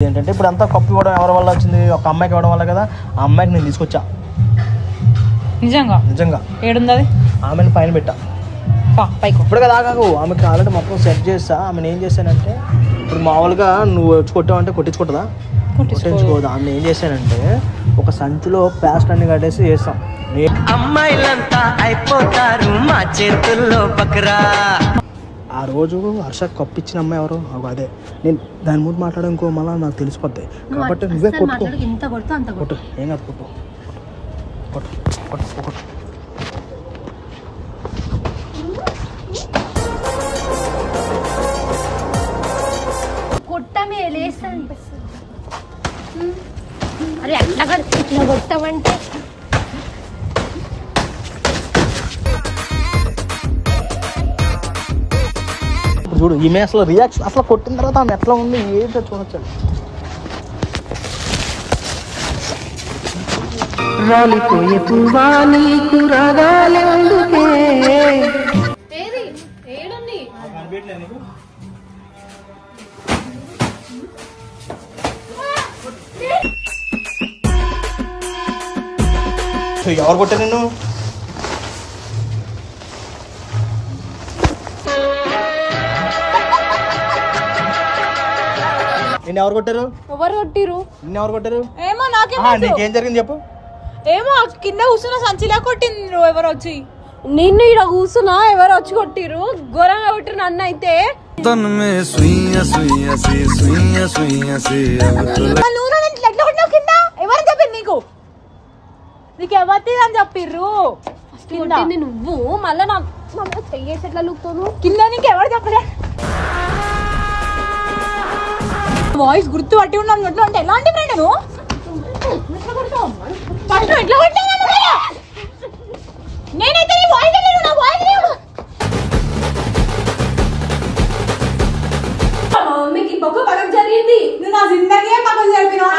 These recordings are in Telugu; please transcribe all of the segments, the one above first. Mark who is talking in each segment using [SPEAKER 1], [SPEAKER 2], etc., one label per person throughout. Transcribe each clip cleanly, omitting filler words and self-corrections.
[SPEAKER 1] ఏంటంటే ఇప్పుడు అంతా కప్పు ఇవ్వడం ఎవరి వల్ల వచ్చింది? ఒక అమ్మాయికి ఇవ్వడం వల్ల కదా. ఆ అమ్మాయికి నేను తీసుకొచ్చా. నిజంగా
[SPEAKER 2] ఏడుంది అది?
[SPEAKER 1] ఆమెను పైన పెట్టా. ఇప్పుడు కదా ఆగాకు, ఆమెకి ఆల్రెడీ మొత్తం సెట్ చేస్తా. ఆమెను ఏం చేశానంటే, ఇప్పుడు మామూలుగా నువ్వు వచ్చి కొట్టావంటే కొట్టించుకుంటుందా? కొట్టించుకోదు. ఆమెను ఏం చేశానంటే ఒక సంచిలో ప్లాస్టర్ అన్ని కట్టేసి చేస్తాం.
[SPEAKER 3] అమ్మాయిలంతా అయిపోతారు మా చేతుల్లో బకరా.
[SPEAKER 1] ఆ రోజు హర్ష కప్పు ఇచ్చిన అమ్మాయి ఎవరు? అదే నేను దాని ముందు మాట్లాడడం ఇంకో మళ్ళీ నాకు తెలిసిపోద్ది. కాబట్టి నువ్వే కొట్టు. కొట్టు, ఏం కాదు, కొట్టు కొట్టు కొట్టు కొట్టు.
[SPEAKER 4] కొట్టమే లేస్తా అనిపిస్తుంది. అరే అట్లా ఇట్లా కొట్టమంటే
[SPEAKER 1] చూడు ఈమె అసలు రియాక్షన్, అసలు కొట్టిన తర్వాత ఆమె ఎట్లా ఉంది ఏంటో చూడొచ్చు.
[SPEAKER 3] రాలిపోయే పువ్వా నీకు రాగాలందుకే.
[SPEAKER 1] ఎవరు కొట్టా నిన్ను? నిన్ను ఎవరు కొట్టారు?
[SPEAKER 2] ఎవరు కొట్టిరు?
[SPEAKER 1] నిన్ను ఎవరు కొట్టారు?
[SPEAKER 2] ఏమో నాకేం
[SPEAKER 1] నీకేం జరిగింది చెప్పు.
[SPEAKER 2] ఏమో కింద కూర్చున్న సంచిలా కొట్టింది. ఎవరు వచ్చి నిన్ను ఇక్కడ కూర్చున్నా ఎవరు వచ్చి కొట్టిరు? ఘోరంగా కొట్టిరు నన్ను. అయితే ఎవరు చెప్పింది నీకు? నీకు ఎవరి అని చెప్పిర్రు?
[SPEAKER 4] నువ్వు మళ్ళా నా చెయ్యేసి ఎట్లా లుక్తాను
[SPEAKER 2] కింద నీకు ఎవరు చెప్పలే? వాయిస్ గుర్తు పట్టి ఉన్నాను అంటే ఎలాంటి ఫ్రెండ్ నువ్వు? ఎట్లా కొట్టాను నేనైతే నీ వాయిస్ తెలియదు. నా వాయిస్ తెలియదు.
[SPEAKER 4] మీకు ఇంకొక పగం జరిగింది.
[SPEAKER 2] నువ్వు నా జిందగీ పగలు జరిపినావు.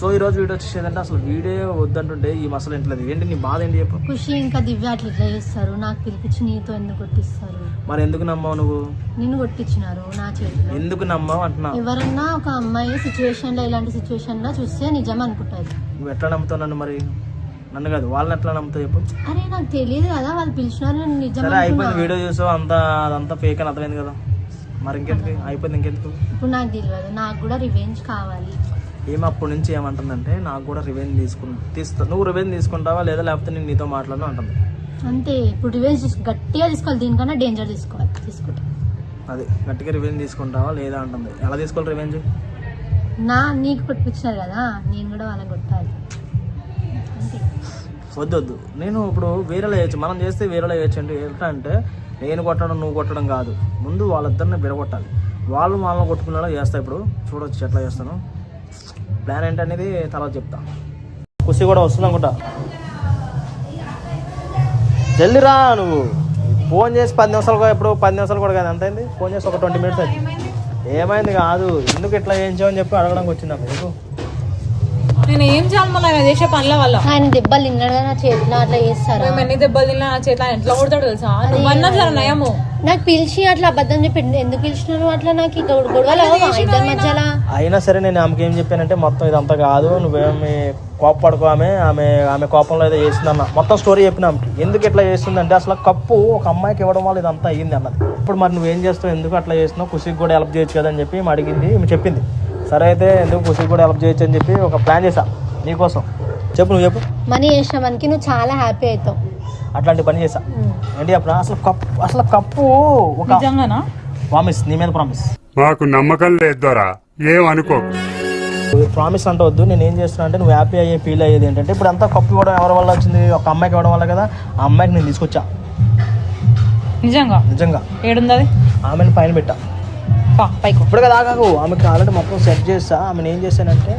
[SPEAKER 1] సో ఈ రోజు వీడియో వచ్చేసేదంటే అసలు వీడియో వద్దంటుంటే ఈ మసలు ఇంట్లేదు. ఏంటి నీ బాధ ఏంటి చెప్పు.
[SPEAKER 4] ఖుషి ఇంకా దివ్య అట్లా ఇట్లా చేస్తారు. నాకు పిలిపించి నీతో ఎందుకు కొట్టిస్తారు?
[SPEAKER 1] మరి ఎందుకు నమ్మావు నువ్వు?
[SPEAKER 4] నిన్ను కొట్టించినారు నా చేతిలో.
[SPEAKER 1] ఎందుకు నమ్మావు అంటున్నా?
[SPEAKER 4] ఎవరన్నా ఒక అమ్మాయి సిచ్యువేషన్ లో ఇలాంటి సిచ్యువేషన్ లో చూస్తే నిజం అనుకుంటారు.
[SPEAKER 1] నువ్వు ఎట్లా నమ్ముతావు నన్ను? మరి నన్ను కాదు వాళ్ళని ఎట్లా నమ్ముతావు చెప్పు.
[SPEAKER 4] అరే నాకు తెలియదు కదా, వాళ్ళు పిలిచినారు నేను నిజం.
[SPEAKER 1] సరే అయిపోయింది, వీడియో చూసావు అదంతా ఫేక్ అని అర్థమైంది కదా. మరి ఇంకెందుకు అయిపోయింది? ఇంకెందుకు?
[SPEAKER 4] ఇప్పుడు నాకు తెలియదు. నాకు కూడా రివెంజ్ కావాలి.
[SPEAKER 1] అప్పటి నుంచి ఏమంటుందంటే నాకు కూడా రివెంజ్ నువ్వు రివెంజ్ తీసుకుంటావా లేదా లేకపోతే నేను నీతో మాట్లాడను అంటుంది.
[SPEAKER 4] అంతే. ఇప్పుడు రివెంజ్ గట్టిగా తీసుకోవాలి. దీనికన్నా డేంజర్ తీసుకుంటా.
[SPEAKER 1] అది గట్టిగా రివెంజ్ తీసుకుంటావా లేదా అంటుంది. ఎలా తీసుకోవాలి రివెంజ్?
[SPEAKER 4] నీకు కొట్టించినారు కదా, నేను కూడా వాళ్ళని కొట్టాలి. అంతే.
[SPEAKER 1] వద్దు. నేను ఇప్పుడు వేరేలా వేయచ్చు, మనం చేస్తే వేరేలా వేయచ్చు. అంటే ఎట్లా అంటే నేను కొట్టడం నువ్వు కొట్టడం కాదు, ముందు వాళ్ళిద్దరిని విడగొట్టాలి. వాళ్ళని కొట్టుకునేలా చేస్తా. ఇప్పుడు చూడొచ్చు ఎట్లా చేస్తాను. ప్లాన్ ఏంటనేది తర్వాత చెప్తా. ఖుషి కూడా వస్తుంది అనుకుంటా. జల్దిరా నువ్వు. ఫోన్ చేసి 10 నిమిషాలు, ఎప్పుడు 10 నిమిషాలు కూడా కాదు, ఎంత అయింది? ఫోన్ చేసి ఒక 20 మినిట్స్ అయింది. ఏమైంది కాదు, ఎందుకు ఇట్లా చేయించావని చెప్పి అడగడానికి వచ్చింది నాకు.
[SPEAKER 2] నేను ఏం చేయాలి మళ్ళీ చేసే పనుల వల్ల?
[SPEAKER 4] ఆయన దెబ్బలు తిన్నాడు నా చేతిలో అట్లా చేస్తారు.
[SPEAKER 2] ఎన్ని దెబ్బలు తిన్నా నా చేతిలో ఎట్లా కొడతాడు తెలుసా? నయము.
[SPEAKER 4] నాకు పిలిచి అట్లా అబద్ధం చెప్పి ఎందుకు పిలిచినారు? అట్లా నాకు గొడవలు ఇద్దరి మధ్యలో.
[SPEAKER 1] అయినా సరే నేను ఆమెకి ఏం చెప్పానంటే మొత్తం ఇదంతా కాదు, నువ్వేమి కోపపడుకో, ఆమె కోపంలో ఏదో చేసిందన్న మొత్తం స్టోరీ చెప్పిన ఆమెకి. ఎందుకు ఇట్లా చేస్తుందంటే అసలు కప్పు ఒక అమ్మాయికి ఇవ్వడం వల్ల ఇదంతా అయ్యింది అన్నది. ఇప్పుడు మరి నువ్వేం చేస్తావు, ఎందుకు అట్లా చేస్తున్నావు, ఖుషికి కూడా హెల్ప్ చేయొచ్చు కదా అని చెప్పి అడిగింది. చెప్పింది. సరే అయితే ఎందుకు ఖుషికి కూడా హెల్ప్ చేయొచ్చు అని చెప్పి ఒక ప్లాన్ చేశా నీకోసం. చెప్పు, నువ్వు చెప్పు.
[SPEAKER 4] మనీ చేసిన మనకి నువ్వు చాలా హ్యాపీ అవుతావు.
[SPEAKER 1] అట్లాంటి పని చేశా. ఏంటి అప్పుడు అసలు కప్పు ఒక ప్రామిస్, నీ మీద ప్రామిస్.
[SPEAKER 5] మాకు నమ్మకం లేదు దొరా, ఏమనుకో.
[SPEAKER 1] ప్రామిస్ అంటే వద్దు. నేను ఏం చేస్తున్నా అంటే నువ్వు హ్యాపీ అయ్యే ఫీల్ అయ్యేది ఏంటంటే ఇప్పుడు అంతా కప్పు ఇవ్వడం ఎవరి వల్ల వచ్చింది? ఒక అమ్మాయికి ఇవ్వడం వల్ల కదా. ఆ అమ్మాయికి నేను తీసుకొచ్చా. నిజంగా
[SPEAKER 2] ఏడుంది అది?
[SPEAKER 1] ఆమెను పైన పెట్టా. ఇప్పుడు కదా ఆగాకు, ఆమెకి ఆల్రెడీ మొత్తం సెట్ చేస్తా. ఆమెను ఏం చేశానంటే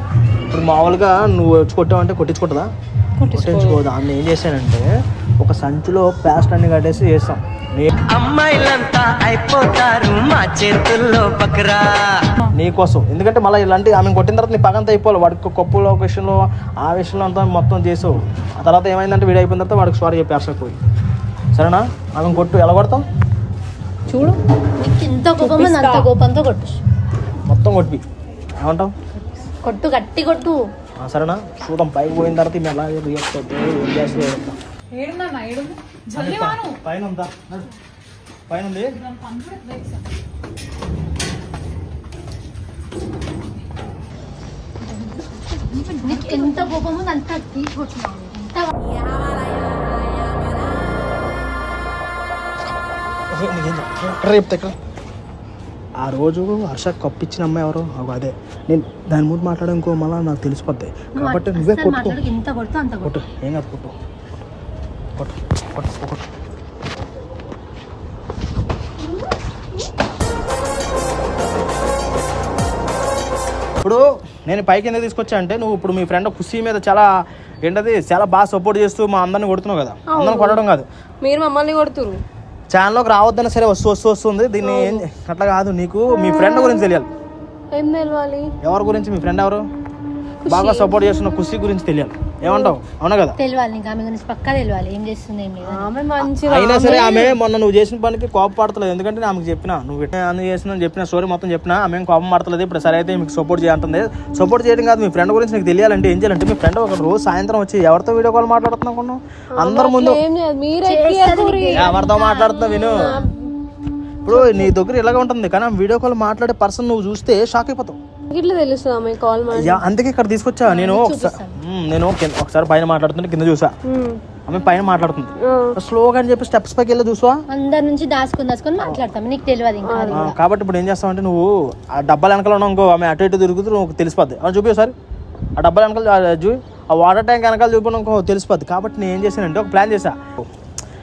[SPEAKER 1] ఇప్పుడు మామూలుగా నువ్వు వచ్చి కొట్టావంటే కొట్టించుకుంటుందా? కొట్టించుకోదు. ఆమెను ఏం చేశానంటే ఒక సంచిలో ప్లాస్టర్ అన్ని కట్టేసి వేస్తాం.
[SPEAKER 3] అమ్మాయిలంతా అయిపోతారు మా చేతుల్లో బకరా.
[SPEAKER 1] నీకోసం, ఎందుకంటే మళ్ళీ ఇలాంటి ఆమె కొట్టిన తర్వాత నీ పగంతా అయిపోవాలి. వాడికి కప్పులో ఒక విషయంలో ఆ విషయంలో అంతా మొత్తం చేసావు. ఆ తర్వాత ఏమైందంటే వీడియో అయిపోయిన తర్వాత వాడికి సారీ చెప్పి అర్సపోయి, సరేనా? ఆమె కొట్టు, ఎలా కొడతాం
[SPEAKER 4] చూడు. నీకు ఎంత కోపం ఉంది అంత కోపంతో కొట్టు,
[SPEAKER 1] మొత్తం కొట్టి. ఏమంటావు?
[SPEAKER 4] కొట్టు, గట్టి కొట్టు.
[SPEAKER 1] సరేనా? చూద్దాం పైకి పోయిన తర్వాత మేము ఎలా రియాక్ట్ అవుతాం, ఏం చేస్తే పైన ఉందా? పైన ఉంది.
[SPEAKER 4] నీకు ఎంత కోపం ఉంది అంత తీసుకొచ్చున్నావు.
[SPEAKER 1] చెప్తా. ఆ రోజు హర్ష కప్పిచ్చిన అమ్మాయి ఎవరు? అదే నేను దాని ముందు మాట్లాడనుకో మళ్ళీ నాకు తెలిసిపోద్ది. కాబట్టి నువ్వే కొట్టు.
[SPEAKER 4] ఎంత కొడుతూ అంత
[SPEAKER 1] కొట్టు, ఏం కాదు, కొట్టు కొట్టు కొట్టు కొట్టు. ఇప్పుడు నేను పైకి ఎందుకు తీసుకొచ్చా అంటే, నువ్వు ఇప్పుడు మీ ఫ్రెండ్ ఖుషి మీద చాలా ఏంటది చాలా బాగా సపోర్ట్ చేస్తూ మా అందరిని కొడుతున్నావు కదా. అందరిని కొట్టడం కాదు,
[SPEAKER 2] మీరు మమ్మల్ని కొడుతురు.
[SPEAKER 1] ఛానల్లోకి రావద్దన్నా సరే వస్తుంది. దీన్ని అట్లా కాదు, నీకు మీ ఫ్రెండ్ గురించి తెలియాలి.
[SPEAKER 2] ఏం తెలవాలి?
[SPEAKER 1] ఎవరి గురించి? మీ ఫ్రెండ్ ఎవరు బాగా సపోర్ట్ చేస్తున్న ఖుషి గురించి తెలియాలి. ఏమంటావు? అవునా కదా?
[SPEAKER 4] తెలియాలి. ఇంకా ఆమె గురించి పక్కా తెలియాలి. ఏం చేస్తుంది ఏం లేదు.
[SPEAKER 2] ఆమె మంచిగా,
[SPEAKER 1] అయినా సరే ఆమె మొన్న నువ్వు చేసిన పనికి కోపం పడతలేదు. ఎందుకంటే ఆమెకు చెప్పినా నువ్వు అన్ని చేసిన చెప్పిన స్టోరీ మొత్తం చెప్పినా ఆమె కోపం పడతలేదు. ఇప్పుడు సరే అయితే మీకు సపోర్ట్ చేయంటుంది. సపోర్ట్ చేయడం కాదు, మీ ఫ్రెండ్ గురించి నీకు తెలియాలంటే ఏం చేయాలంటే, మీ ఫ్రెండ్ ఒక రోజు సాయంత్రం వచ్చి ఎవరితో వీడియో కాల్ మాట్లాడుతున్నావు అందరి ముందు, ఎవరితో మాట్లాడుతున్నావు విను. ఇప్పుడు నీ దగ్గర ఇలాగే ఉంటుంది, కానీ వీడియో కాల్ మాట్లాడే పర్సన్ నువ్వు చూస్తే షాక్ అయిపోతావు.
[SPEAKER 2] ఇట్లా తెలుస్తుంది కాల్.
[SPEAKER 1] అందుకే ఇక్కడ తీసుకొచ్చా నేను. ఒకసారి పైన మాట్లాడుతుంటే కింద చూసా, ఆమె పైన మాట్లాడుతుంది స్లోగా అని చెప్పి స్టెప్స్ పైకి వెళ్ళి చూసా.
[SPEAKER 4] అందరి నుంచి దాచుకొని మాట్లాడతాం, నీకు తెలియదు ఇంకా.
[SPEAKER 1] కాబట్టి ఇప్పుడు ఏం చేస్తావంటే, నువ్వు ఆ డబ్బాల వెనకాల ఉన్నావు ఇంకో, ఆమె అటు ఇటు తిరుగుతూ నువ్వు తెలిసిపోద్ది. అని చూపి ఒకసారి ఆ డబ్బాల వెనకాల ఆ వాటర్ ట్యాంక్ వెనకాల చూపి ఇంకో తెలిసిపోద్ది. కాబట్టి నేను ఏం చేశానంటే ఒక ప్లాన్ చేశా.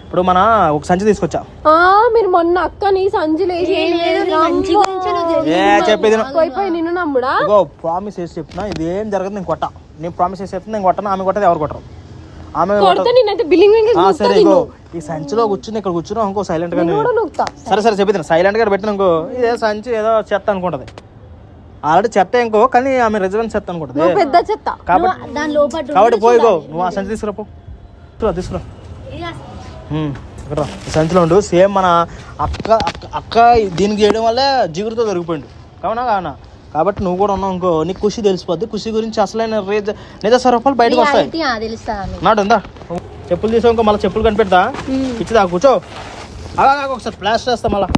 [SPEAKER 1] ఇప్పుడు మన ఒక సంచి తీసుకొచ్చా.
[SPEAKER 2] మీరు మొన్న అక్కని సంచి
[SPEAKER 1] చెప్పేది
[SPEAKER 2] నిన్ను నమ్ముడా?
[SPEAKER 1] ప్రామిస్ చేసి చెప్తున్నా, ఇది ఏం జరగదు. నేను కొట్టా, నేను ప్రామిస్ చేసి చెప్తున్నా, నేను కొట్టను. ఆమె కొట్టదు, ఎవరు కొట్టరు. ఆమె సరే ఇగో ఈ సంచిలో కూర్చుని ఇక్కడ కూర్చున్నావు ఇంకో సైలెంట్ గా. సరే చెప్పేది సైలెంట్ గా పెట్టిన ఇంకో, ఇదే సంచి ఏదో చెత్త అనుకుంటది. ఆల్రెడీ చెత్త ఇంకో, కానీ ఆమె రెసిడెన్స్ చెత్త అనుకుంటది, పెద్ద చెత్త. కాబట్టి పోయిగో నువ్వు ఆ సంచి తీసుకురాపో, తీసుకురా. సంచిలో ఉండు. సేమ్ మన అక్క దీనికి చేయడం వల్లే జిగురుతో దొరికిపోయిండు. కావునా కాబట్టి నువ్వు కూడా ఉన్నావు ఇంకో, నీకు ఖుషి తెలిసిపోద్ది. ఖుషి గురించి అసలైన నిజ స్వరూపాలు బయటకు వస్తాయి. నాటు ఉందా? చెప్పులు తీసావు ఇంకో, మళ్ళీ చెప్పులు కనిపెడతా ఇచ్చిదా. కూర్చో, ఒకసారి ప్లాస్టర్ వేస్తా. మళ్ళా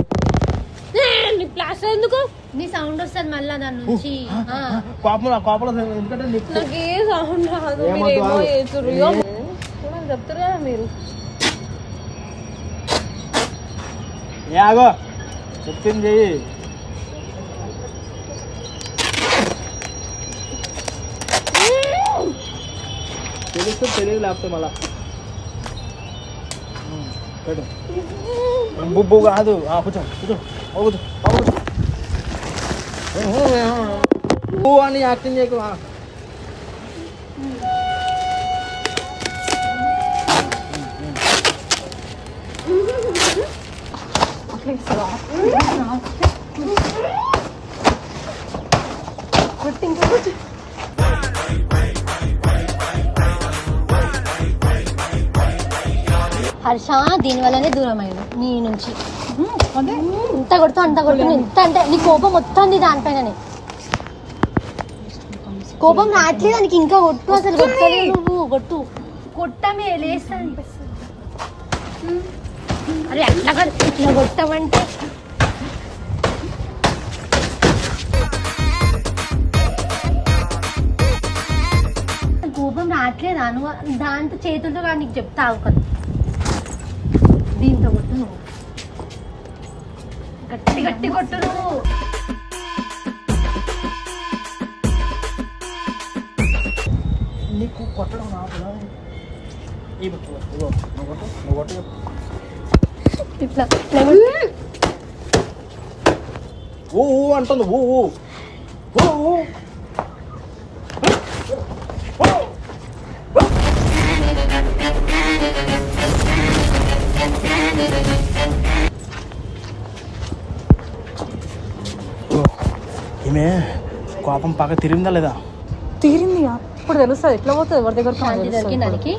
[SPEAKER 2] ప్లాస్టర్ ఎందుకు?
[SPEAKER 4] నీ సౌండ్ వస్తుంది మళ్ళా దాని నుంచి.
[SPEAKER 1] కోపంలో ఎందుకంటే
[SPEAKER 2] నాకు ఏ సౌండ్ రాదు. చెప్తారు కదా మీరు.
[SPEAKER 1] ఆగో చెప్పింది చెయ్యి. తెలియదు లేకపోతే మళ్ళా బుబ్బు కాదు. కూర్చో అని యాక్టింగ్ చేయకు.
[SPEAKER 4] హర్ష దీని వల్లనే దూరం అయ్యాడు నీ నుంచి. ఇంత కొడుతూ అంత కొడుతు, ఇంత అంటే నీ కోపం మొత్తం దానిపైననే. కోపం రావట్లేదు దానికి, ఇంకా కొట్టు. అసలు కొట్టలేదు నువ్వు, కొట్టు. కొట్టమే లేస్తా అరే అట్లా ఇట్లా కొట్టమంటే. కోపం రావట్లేదా నువ్వు? దాంతో చేతులతో కానీ నీకు చెప్తా కదా, దీంతో కొట్టు నువ్వు, గట్టి గట్టి కొట్టు నువ్వు.
[SPEAKER 1] నీకు కొట్టడం రాదు.
[SPEAKER 4] ఇట్లా
[SPEAKER 1] ఊ అంటుంది. ఊ ఈమె కోపం పక్క తిరిగిందా లేదా?
[SPEAKER 2] తీరింది ఇప్పుడు తెలుస్తుంది. ఎట్లా పోతుంది ఎవరి దగ్గర
[SPEAKER 4] శాంతి దొరికిందానికి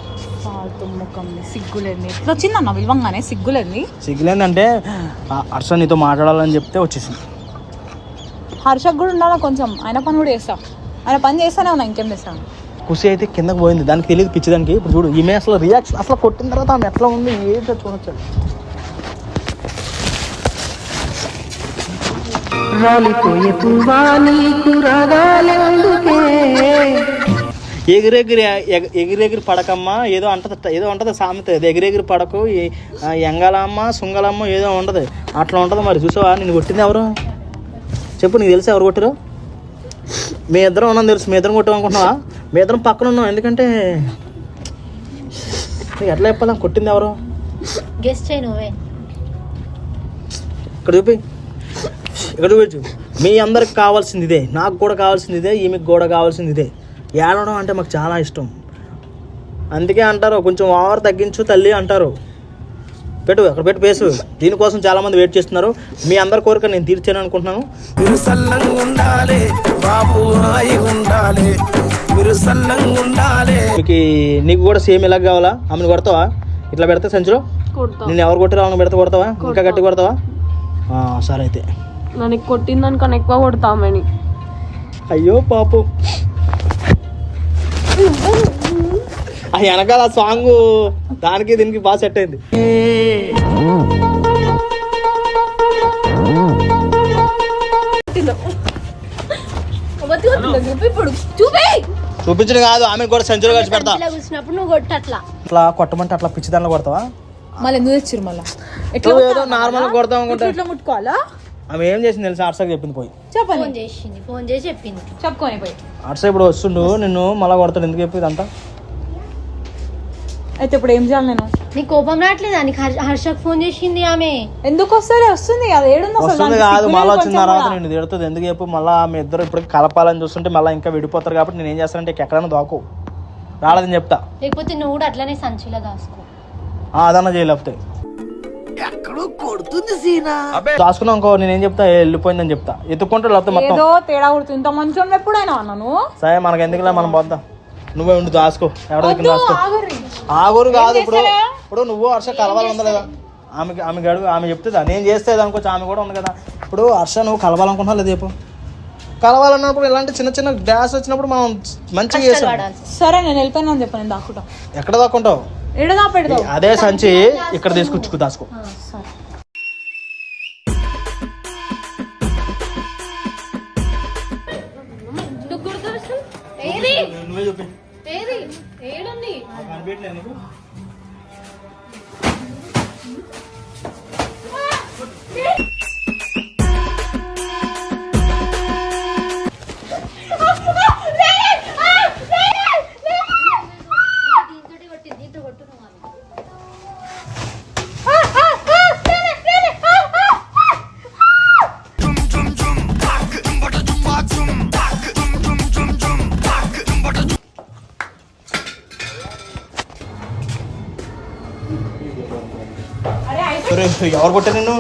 [SPEAKER 2] సిగ్గులేంది ఎట్లా వచ్చిందన్న విలువంగానే సిగ్గులేంది.
[SPEAKER 1] సిగ్గులేందంటే హర్ష నీతో మాట్లాడాలని చెప్తే వచ్చేసింది.
[SPEAKER 2] హర్షకు కూడా ఉండాలా కొంచెం, ఆయన పని కూడా చేస్తా, ఆయన పని చేస్తానే ఉన్నా, ఇంకేం చేస్తాను.
[SPEAKER 1] ఖుషి అయితే కిందకు పోయింది, దానికి తెలియదు పిచ్చిదానికి. ఇప్పుడు చూడు ఈమె అసలు రియాక్షన్ అసలు కొట్టిన తర్వాత ఆమె ఎట్లా ఉంది ఏంటో చూడొచ్చు. ఎగిరెగిరి పడకమ్మ ఏదో అంటది సామెత. ఎగిరెగిరి పడకు ఎంగలమ్మ సుంగలమ్మ ఏదో ఉండదు, అట్లా ఉంటుంది. మరి చూసావా నేను కొట్టింది ఎవరు చెప్పు? నీకు తెలుసా ఎవరు కొట్టారు? మీ ఇద్దరం ఉన్నాం తెలుసు. మీ ఇద్దరం కొట్టాం అనుకుంటున్నావా? మీ ఇద్దరం పక్కన ఉన్నాం. ఎందుకంటే నీకు ఎట్లా చెప్పాలా కొట్టింది ఎవరు?
[SPEAKER 4] గెస్ట్ చేయి నువ్వే.
[SPEAKER 1] ఇక్కడ చూపి, ఇక్కడ చూపించు. మీ అందరికి కావాల్సింది ఇదే, నాకు కూడా కావాల్సింది ఇదే, ఈమెకి కూడా కావాల్సింది ఇదే. ఏడవడం అంటే మాకు చాలా ఇష్టం. అందుకే అంటారు కొంచెం ఓవర్ తగ్గించు తల్లి అంటారు. పెట్టు అక్కడ పెట్టు పేసు. దీనికోసం చాలా మంది వెయిట్ చేస్తున్నారు. మీ అందరి కోరిక నేను తీర్చాను అనుకుంటున్నాను. నీకు కూడా సేమ్ ఇలా కావాలా? ఆమెను కొడతావా? ఇట్లా పెడతా సంచిలో నేను ఎవరు కొట్టారో ఆమెను పెడతా కొడతావా? ఇంకా గట్టి కొడతావా? సరే అయితే
[SPEAKER 2] నన్ను కొట్టిందనుకన్నా ఎక్కువ కొడతామని.
[SPEAKER 1] అయ్యో పాపం. ఆ వెనకాల సాంగ్ దానికి దీనికి బాగా సెట్ అయింది. చూపించడం కాదు, ఆమె కూడా సెంచరీ కలిసి పెడతా.
[SPEAKER 4] నువ్వు కొట్టు అట్లా
[SPEAKER 1] అట్లా కొట్టమంటే అట్లా పిచ్చి దాంట్లో కొడతావా?
[SPEAKER 2] మళ్ళీ ఎందుకు తెచ్చిరు? మళ్ళీ
[SPEAKER 1] ఏదో నార్మల్ కొడతాం అనుకుంటా.
[SPEAKER 2] ఇట్లా ముట్టుకోవాలా?
[SPEAKER 1] ఆమె ఏం చేసింది తెలుసా? హర్షకి చెప్పింది పోయి
[SPEAKER 2] చెప్పండి.
[SPEAKER 4] ఫోన్ చేసి చెప్పింది
[SPEAKER 2] చెప్పుకొని పోయి.
[SPEAKER 1] హర్ష ఇప్పుడు వస్తుండు నిన్ను మళ్ళా కొడతాడు. ఎందుకు చెప్పింది అంతా?
[SPEAKER 2] అయితే ఇప్పుడు ఏం చేయాలి నేను?
[SPEAKER 4] నీ కోపం రావట్లేదా? నీకు హర్షకు ఫోన్ చేసింది ఆమె.
[SPEAKER 2] ఎందుకు వస్తుంది? వస్తుంది కదా, ఏడుంది
[SPEAKER 1] వస్తుంది కాదు, మళ్ళీ వచ్చిన తర్వాత నేను తిడుతుంది. ఎందుకు చెప్పు? మళ్ళీ మీ ఇద్దరు ఇప్పుడు కలపాలని చూస్తుంటే మళ్ళీ ఇంకా విడిపోతారు. కాబట్టి నేను ఏం చేస్తానంటే ఎక్కడైనా దాకు రాలేదని చెప్తా.
[SPEAKER 4] లేకపోతే నువ్వు కూడా అట్లనే సంచిలో దాసుకో.
[SPEAKER 1] అదన్నా చేయలేకపోతే దాచుకున్నాం అనుకో, నేనేం చెప్తా? వెళ్ళిపోయిందని చెప్తా. ఎత్తుకుంటే లేకపోతే మొత్తం
[SPEAKER 2] ఏదో తేడా కొడుతుంది. ఇంత మంచి ఎప్పుడైనా అన్నాను.
[SPEAKER 1] సరే మనకు ఎందుకులే, మనం పోద్దాం. నువ్వే ఉండి దాసుకో, ఎవరి దగ్గర దాసుకో. ఆగురు కాదు. ఇప్పుడు నువ్వు హర్ష కలవాలి ఉందా లేదా? ఆమెకి అడుగు, ఆమె చెప్తుందా? నేను చేస్తే అనుకోవచ్చు, ఆమె కూడా ఉంది కదా. ఇప్పుడు హర్ష నువ్వు కలవాలనుకుంటున్నావు లేదా చెప్పు? కలవాలన్నప్పుడు ఇలాంటి చిన్న చిన్న డ్యాష్ వచ్చినప్పుడు మనం మంచిగా చేస్తాం.
[SPEAKER 2] సరే నేను వెళ్ళిపోయినా అని చెప్పాను. నేను దాక్కుంటా.
[SPEAKER 1] ఎక్కడ దాక్కుంటావు?
[SPEAKER 2] ఎడదా పెడదాం.
[SPEAKER 1] అదే సంచి ఇక్కడ తీసుకొచ్చుకు దాసుకో. నువ్వే చూపి. ఎవరు కొట్టారు నిన్ను?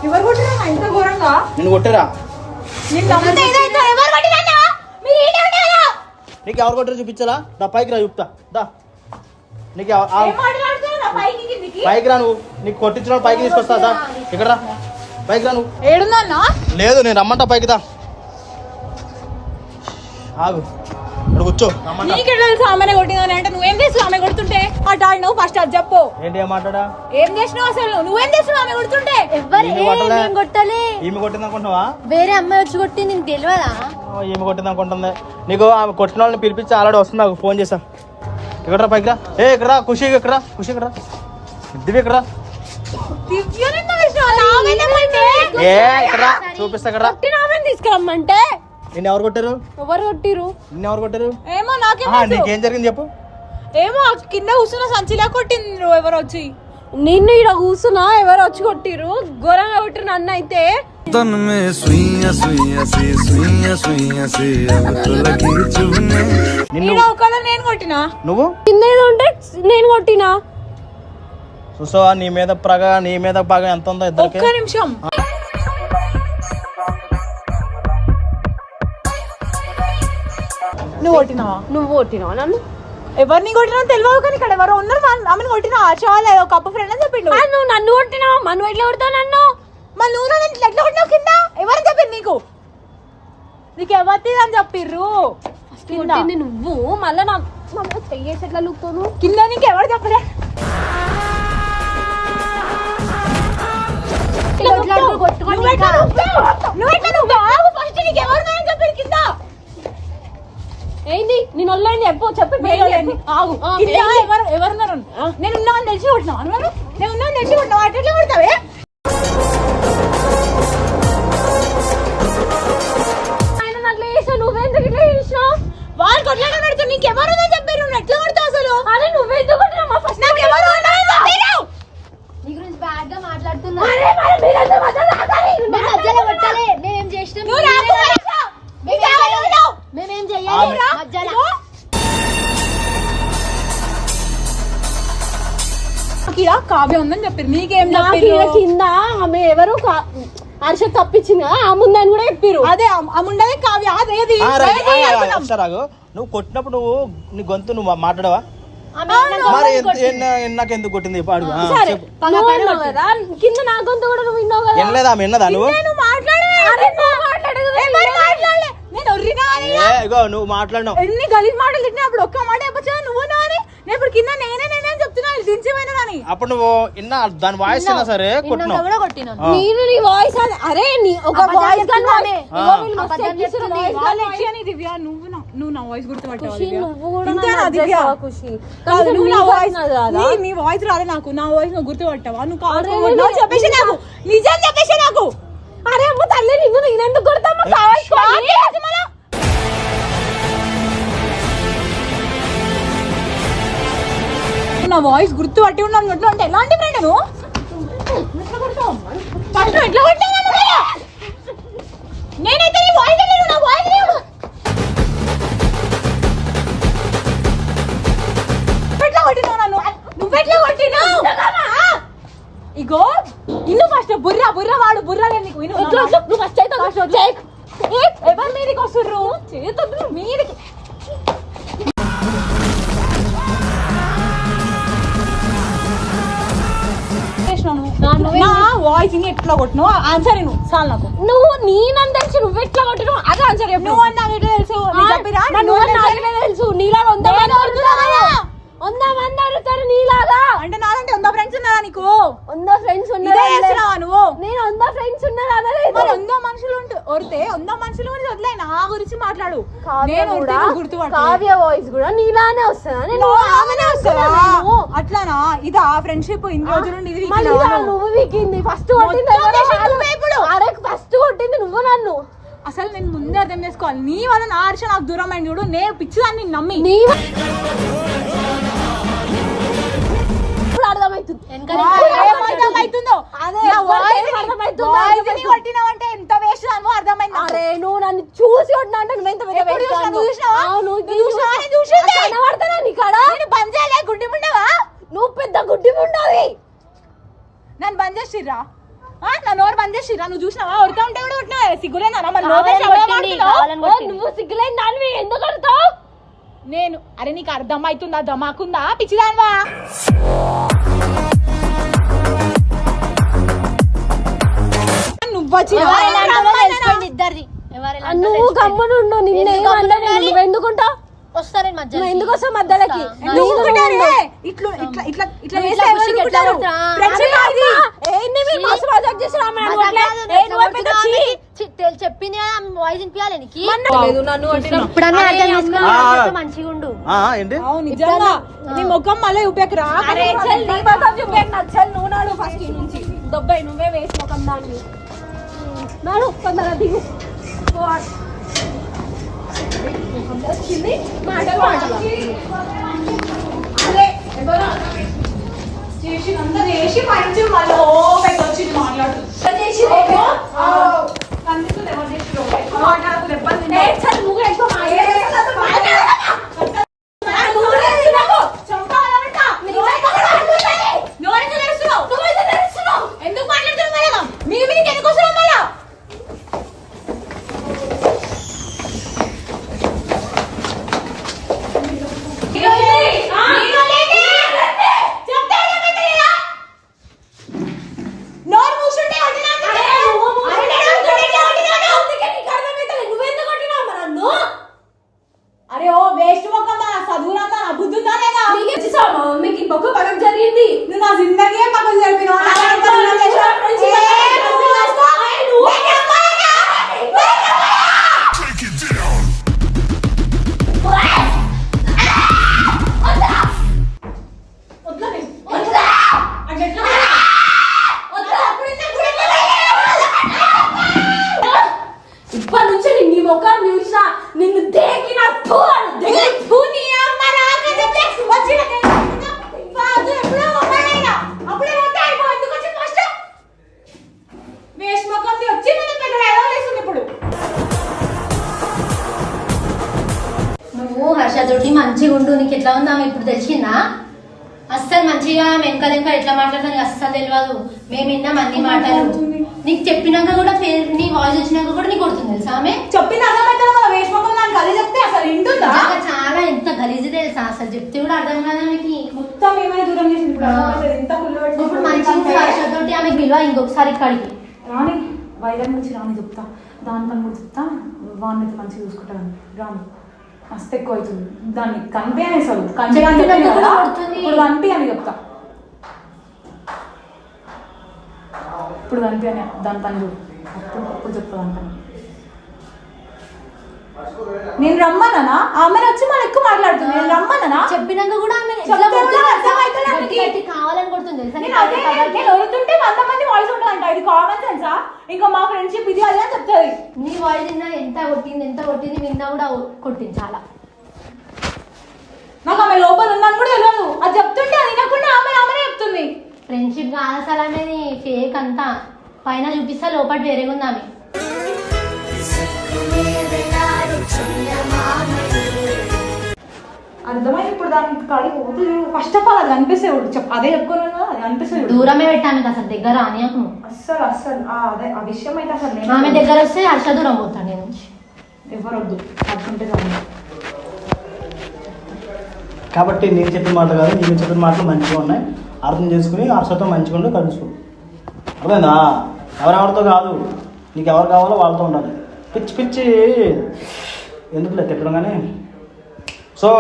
[SPEAKER 2] ఎవరు కొట్టినా ఇంత ఘోరంగా?
[SPEAKER 1] నిన్ను కొట్టారా? నీకు ఎవరు కొట్టారో చూపించాలా? దా పైకి రా చూపుతా. దా నీకు పైకి రా. నువ్వు నీకు కొట్టించిన పైకి తీసుకొస్తా. దా ఇక్కడ రా, పైకి రా. నువ్వు
[SPEAKER 2] ఏడున్నా? లేదు,
[SPEAKER 1] నేను రమ్మంటా. పైకి దా. ఆగు, ఇక్కడ కూర్చో.
[SPEAKER 2] నీకెట్లా తెలుసు ఆమెనే కొట్టిందని? అంటే నువ్వేం చేసావు ఆమె కొడుతుంటే? అటు నువ్వు ఫస్ట్ అది చెప్పు.
[SPEAKER 1] ఏంటి ఏం మాట్లాడా?
[SPEAKER 2] ఏం చేసినావు అసలు? నువ్వేం చేసావు ఆమె కొడుతుంటే?
[SPEAKER 4] కొట్టలే.
[SPEAKER 1] ఈమె కొట్టింది అనుకుంటున్నావా?
[SPEAKER 4] వేరే అమ్మాయి వచ్చి కొట్టింది, నీకు తెలియదా?
[SPEAKER 1] ఈమె కొట్టింది అనుకుంటుంది. నీకు ఆమె కొట్టిన వాళ్ళని పిలిపించి ఆల్రెడీ వస్తుంది. నాకు ఫోన్ చేసా. ఇక్కడ రా, పైకి రా. ఇక్కడ రా ఖుషి, ఇక్కడ రా ఖుషి, ఇక్కడ రా. దివ్య ఇక్కడ రా. చూపిస్తా. ఇక్కడ
[SPEAKER 2] తీసుకురమ్మంటే
[SPEAKER 1] నిన్ను ఎవరు కొట్టారు?
[SPEAKER 2] ఎవరు కొట్టిరు?
[SPEAKER 1] నిన్ను ఎవరు కొట్టారు?
[SPEAKER 2] ఏమో నాకేం
[SPEAKER 1] నీకేం జరిగింది చెప్పు.
[SPEAKER 2] ఏమో కింద కూర్చున్న సంచిలా కొట్టింది ఎవరు వచ్చి. నిన్ను ఇక్కడ కూర్చున్నా ఎవరు వచ్చి కొట్టిరు ఘోరంగా కొట్టిరు నన్ను అయితే
[SPEAKER 6] तन में सुइया सुइया सी सुइया सुइया सी अब तो लगी चुभने
[SPEAKER 1] నిన్ను
[SPEAKER 2] నేను కొట్టినా
[SPEAKER 1] నువ్వు
[SPEAKER 2] కిందేదో ఉంటే నేను కొట్టినా
[SPEAKER 1] చూసావా నీ మీద పగ ఎంత ఉందో ఇద్దరికి
[SPEAKER 2] ఒక్క నిమిషం నువ్వు కొట్టినావా
[SPEAKER 4] నువ్వు కొట్టినావా నన్ను?
[SPEAKER 2] ఎవరిని కొట్టినా తెలియదు కానీ ఇక్కడ ఎవరో ఉన్నారు ఆమెను కొట్టినా ఆశ వాళ్ళ ఒక అప్ప ఫ్రెండ్ అని చెప్పిండు
[SPEAKER 4] నువ్వు నన్ను కొట్టినావా? మనం ఎట్లా కొడతావు నన్ను?
[SPEAKER 2] మళ్ళీ నువ్వు నన్ను ఎట్లా కొట్టినావు కింద ఎవరని చెప్పింది నీకు ఎవరిది అని చెప్పిర్రు కింద
[SPEAKER 4] కొట్టింది నువ్వు మళ్ళా నా చెయ్యేసి ఎట్లా లుక్తాను?
[SPEAKER 2] కింద నీకు ఎవరు చెప్పలే
[SPEAKER 4] ఏంది నేను వల్లండి చెప్పు
[SPEAKER 2] ఆగు ఎవరున్నారు నేను ఉన్నాను తెలిసి కొట్టినా అన్నారు నేను ఉన్నాను తెలిసి కొట్టినా అట్లా కొడతావే
[SPEAKER 4] ఆయన అట్లా చేసావు నువ్వెందుకు ఇట్లా చేసినావు?
[SPEAKER 2] వాళ్ళు కొట్లాడ పెడుతూ నీకు ఎవరు చెప్పారు నువ్వు ఎట్లా కొడతావు అసలు
[SPEAKER 4] అరే నువ్వెందుకు కొట్టినావు? ఫస్ట్
[SPEAKER 2] నాకు ఎవరు
[SPEAKER 4] నీ గురించి బ్యాడ్ గా మాట్లాడుతున్నా. మధ్యలో కొట్టాలి. మేమేం చేసినాం? మేమేం చెయ్యాలి మధ్యలో?
[SPEAKER 2] కావ్య ఉందని చెప్పారు నీకేం
[SPEAKER 4] నాకు ఈడ కింద ఆమె ఎవరు హర్ష తప్పించింది కదా ఆ ముందని కూడా చెప్పారు.
[SPEAKER 2] అదే అముండదే కావ్య అదేది
[SPEAKER 1] నువ్వు కొట్టినప్పుడు నీ గొంతు నువ్వు మాట్లాడవా
[SPEAKER 4] ఆమె
[SPEAKER 1] మరి నాకు ఎందుకు కొట్టింది పాడు
[SPEAKER 4] సరే నువ్వు అన్నావు కదా కింద నా గొంతు కూడా నువ్వు విన్నావు కదా.
[SPEAKER 1] వినలేదా ఆమె విన్నదా నువ్వు ఇగో నువ్వు మాట్లాడినావు
[SPEAKER 2] ఎన్ని గలీజ్ మాటలు తిట్టినా అప్పుడు ఒక్క మాట చెప్పచ్చు నువ్వు నాని నేను ఇప్పుడు కింద నేనే చెప్తున్నా దించిపోయినా కానీ
[SPEAKER 1] అప్పుడు నువ్వు విన్నా దాని వాయిస్ అయినా సరే కొట్టినావు
[SPEAKER 4] కూడా కొట్టినాను.
[SPEAKER 2] నేను నీ వాయిస్ అరే నీ ఒక వాయిస్ దివ్య నువ్వు నా వాయిస్ గుర్తుపట్టావు నీ వాయిస్ రాలే నాకు నా వాయిస్ నువ్వు గుర్తుపట్టావా నువ్వు కావాలి చెప్పేసి నాకు నిజం చెప్పేసి నాకు
[SPEAKER 4] అరే అమ్మ తల్లి నిన్ను నేనెందుకు కొడతామా?
[SPEAKER 2] నా వాయిస్ గుర్తు పట్టి ఉన్నాను అంటే ఎలాంటి ఫ్రెండ్ నువ్వు ఎట్లా కొట్టావు నేనైతే నీ వాయిస్ నా వాయిస్ ఎట్లా కొట్టినావు నన్ను నువ్వెట్లా కొట్టినావు ఇగో ఇల్లు ఫస్ట్ బుర్ర వాడు బుర్ర నీకు
[SPEAKER 4] నువ్వు ఫస్ట్ అయితే
[SPEAKER 2] ఎవరు మీదకి వస్తుర్రు చేతులు మీదకి వాయిస్ ఎట్లా కొట్టినావు ఆన్సర్ నువ్వు చాలు నాకు
[SPEAKER 4] నువ్వు నేనని తెలిసి నువ్వు ఎట్లా కొట్టినావు అదే ఆన్సర్ చెప్పు.
[SPEAKER 2] నువ్వు అన్నా ఎట్లా తెలుసు
[SPEAKER 4] నాకే తెలుసు నీలాగా 100 మంది అడుగుతారు నీలాగా
[SPEAKER 2] అంటే నాలంటే 100 ఫ్రెండ్స్ ఉన్నారా నీకు
[SPEAKER 4] 100 ఫ్రెండ్స్ ఉన్నారు
[SPEAKER 2] నువ్వు
[SPEAKER 4] నేను 100 ఫ్రెండ్స్ ఉన్నారు అనలేదు.
[SPEAKER 2] 100 మనుషులు ఒరితే 100 మనుషులు గురించి వదిలే నా గురించి మాట్లాడు నేను
[SPEAKER 4] కావ్య వాయిస్ కూడా నీలానే వస్తుందా?
[SPEAKER 2] అట్లానా ఇదా ఫ్రెండ్షిప్ ఇన్ని రోజులు
[SPEAKER 4] నువ్వు వీకింది ఫస్ట్ కొట్టింది అరే ఫస్ట్ కొట్టింది నువ్వు నన్ను.
[SPEAKER 2] అసలు నేను ముందే అర్థం చేసుకోవాలి నీ వల్ల నా హర్ష నాకు దూరం అయింది చూడు నేను పిచ్చిదాన్ని నమ్మి అర్థమవుతుందో కొట్టినావంటే ఎంత వేస్ట్ అర్థమైంది.
[SPEAKER 4] అరే నువ్వు నన్ను చూసి కొట్టినా అంటే
[SPEAKER 2] బంద్ చేయలే గుడ్డి ఉండవా
[SPEAKER 4] నువ్వు పెద్ద గుడ్డి ఉండవి
[SPEAKER 2] నన్ను బంద్ చేసిర్రా నా నోరు బంద్ చేసిర్రా నువ్వు చూసినావా ఉడతా ఉంటే కూడా కొట్టినా సిగ్గులేనా
[SPEAKER 4] నువ్వు సిగ్గులేని దానివి ఎందుకు కొడతావు?
[SPEAKER 2] నేను అరే నీకు అర్థం అవుతుందా దమాకుందా పిచ్చిదాన్వా
[SPEAKER 4] నువ్వు గమ్మునుండు నిన్నేమన్నా నువ్వెందుకుంటావు
[SPEAKER 2] వస్తారని మధ్య
[SPEAKER 4] ఎందుకు వస్తావు మధ్యలోకి
[SPEAKER 2] చెప్పింది వాయిస్ వినిపించాలి
[SPEAKER 4] మంచిగా ఉండు
[SPEAKER 2] నీ ముఖం మళ్ళీ ఉపయోగరా
[SPEAKER 4] నచ్చలు నువ్వు నాడు ఫస్ట్ నుంచి దొబ్బై నువ్వే వేసి ముఖం దాన్ని నాడు కొందరు దిగు వచ్చింది మాటలు
[SPEAKER 2] చేసి
[SPEAKER 4] మంచిగా వెనకాల ఇంకా ఎట్లా మాట్లాడతాను అస్సలు తెలియదు. మేము విన్నాం అన్ని మాటలు. నీకు చెప్పినాక కూడా నీ వాయిస్ వచ్చినాక కూడా నీకు కొడుతుంది తెలుసా ఆమె.
[SPEAKER 2] చెప్పిన అర్థమైతే మన వేషమకం దానికి అది చెప్తే అసలు వింటుందా?
[SPEAKER 4] చాలా ఎంత గలీజు తెలుసా అసలు, చెప్తే కూడా అర్థం కాదా మీకు.
[SPEAKER 2] మొత్తం ఏమైనా దూరం చేసింది
[SPEAKER 4] ఇప్పుడు మంచిగా తోటి ఆమెకు విలువ ఇంకొకసారి ఇక్కడికి
[SPEAKER 2] రాని వైరాగ్ నుంచి రాని చెప్తా, దాని పని కూడా చెప్తా, వాడిని అయితే మంచిగా చూసుకుంటాను. రాని మస్తు ఎక్కువ అవుతుంది, దాన్ని కనిపి అనేసాడు ఇప్పుడు కనిపి అని చెప్తా. ఇప్పుడు కనిపి అని దాని పని చూడు, అప్పుడు చెప్తా దాని పని. నేను రమ్మన్నా ఆమెను వచ్చి మన ఎక్కువ మాట్లాడుతుంది. నేను రమ్మన్నా
[SPEAKER 4] చెప్పినాక కూడా ఆమె కావాలని కొడుతుంది తెలుసా.
[SPEAKER 2] నేను వదులుతుంటే 100 మంది వాయిస్ ఉంటుందంట, ఇది కామన్ సెన్సా? ఇంకా మా ఫ్రెండ్షిప్ ఇది అది అని చెప్తుంది.
[SPEAKER 4] నీ వాయిస్ విన్నా ఎంత కొట్టింది విన్నా కూడా కొట్టింది చాలా.
[SPEAKER 2] నాకు ఆమె లోపల ఉందని కూడా తెలియదు, అది చెప్తుంటే అది వినకుండా ఆమెనే చెప్తుంది.
[SPEAKER 4] ఫ్రెండ్షిప్ కాదు అసలు ఆమెది ఫేక్ అంతా, పైన చూపిస్తా లోపల వేరేగా ఉంది ఆమె.
[SPEAKER 2] అర్థమైంది ఇప్పుడు దానికి కాడికి పోతే ఫస్ట్ ఆఫ్ ఆల్ అది అనిపిస్తుంది. అదే చెప్పుకోలేదు కదా, అది అనిపిస్తుంది.
[SPEAKER 4] దూరమే పెట్టాను అసలు, దగ్గర రానియకు
[SPEAKER 2] అస్సలు అదే ఆ విషయం అయితే అసలు
[SPEAKER 4] ఆమె దగ్గర వస్తే హర్ష దూరం పోతాను నేను.
[SPEAKER 2] ఎవరు వద్దు అడుకుంటే చాలు.
[SPEAKER 1] కాబట్టి నేను చెప్పిన మాట కాదు, నేను చెప్పిన మాటలు మంచిగా ఉన్నాయి, అర్థం చేసుకుని హర్షతో మంచిగా ఉండి కలుసుకో. అర్థమైందా? ఎవరెవరితో కాదు, నీకు ఎవరు కావాలో వాళ్ళతో ఉండాలి. పిచ్చి ఎందుకు తిట్టడం కానీ. సో